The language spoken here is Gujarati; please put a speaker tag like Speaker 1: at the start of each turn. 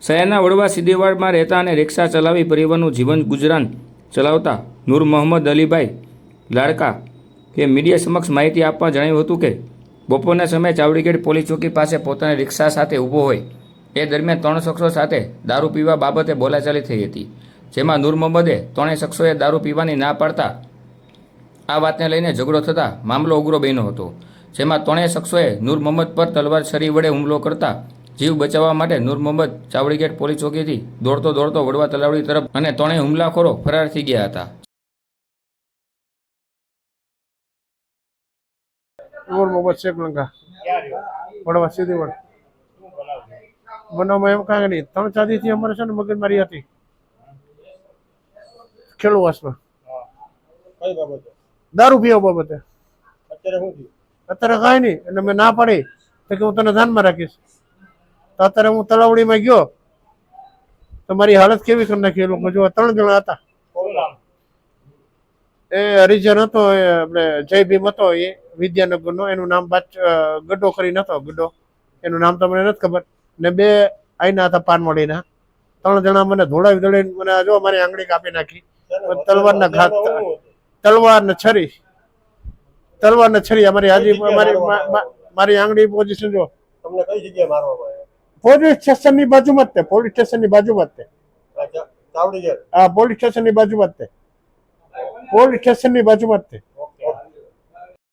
Speaker 1: શહેરના વડવા સિદ્ધીવાડમાં રહેતા અને રિક્ષા ચલાવી પરિવારનું જીવન ગુજરાન ચલાવતા નૂર મોહમ્મદ અલીભાઈ લાડકા કે મીડિયા સમક્ષ માહિતી આપવા જણાવ્યું હતું કે બપોરના સમયે ચાવડીગેટ પોલીસ ચોકી પાસે પોતાની રિક્ષા સાથે ઊભો હોય એ દરમિયાન 3 શખ્સો સાથે દારૂ પીવા બાબતે બોલાચાલી થઈ હતી, જેમાં નૂર મોહમ્મદે 3 શખ્સોએ દારૂ પીવાની ના પાડતા આ વાતને લઈને ઝઘડો થતાં મામલો ઉગ્ર બન્યો હતો, જેમાં 3 શખ્સોએ નૂર મોહમ્મદ પર તલવાર છરી વડે હુમલો કરતા જીવ બચાવવા માટે નૂર મોહમ્મદ ચાવડીગેટ પોલીસ ચોકીથી દોડતો વડવા તલાવડી તરફ અને 3 હુમલાખોરો ફરાર થઈ ગયા હતા.
Speaker 2: નૂર મોહમ્મદ શેખ લંકા વડવા સિદ્ધીવાડ. બનાવમાં એમ કાંઈ નહીં, 3-4 દિવસથી અમારે છે ને મગજમારી હતી ખેલુવાસમાં.
Speaker 3: કઈ બાબતે?
Speaker 2: દારૂ પીવા બાબતે.
Speaker 3: અત્યારે શું થયું?
Speaker 2: અત્યારે કાંઈ નહીં, એટલે મેં ના પાડી તો કે હું તને ધ્યાનમાં રાખીશ. તો અત્યારે હું તલાવડીમાં ગયો તો મારી હાલત કેવી કરી નાખી. એ લોકો જો 3 જણા હતા. એ હરિજન હતો, એ આપણે જય ભીમ હતો, એ વિદ્યાનગરનો. એનું નામ ગડ્ડો કરીને હતો. ગડ્ડો એનું નામ તો મને નથી ખબર. ને 2 આઈના હતા પાનવાડીના. 3 જણા મને ધોળાવી મને જો મારી આંગળી કાપી નાખી. તલવારના ઘાત, તલવાર ને છરી અમારી હાજી મારી આંગળી પોઝિશન જો.
Speaker 3: તમને કઈ જગ્યાએ મારવામાં આવ્યા?
Speaker 2: પોલીસ સ્ટેશનની બાજુમાં જ તે. પોલીસ સ્ટેશનની બાજુમાં જ તે.
Speaker 3: ચાવડીગેટ.
Speaker 2: હા, પોલીસ સ્ટેશનની બાજુમાં જ તે. પોલીસ સ્ટેશનની બાજુમાં જ તે.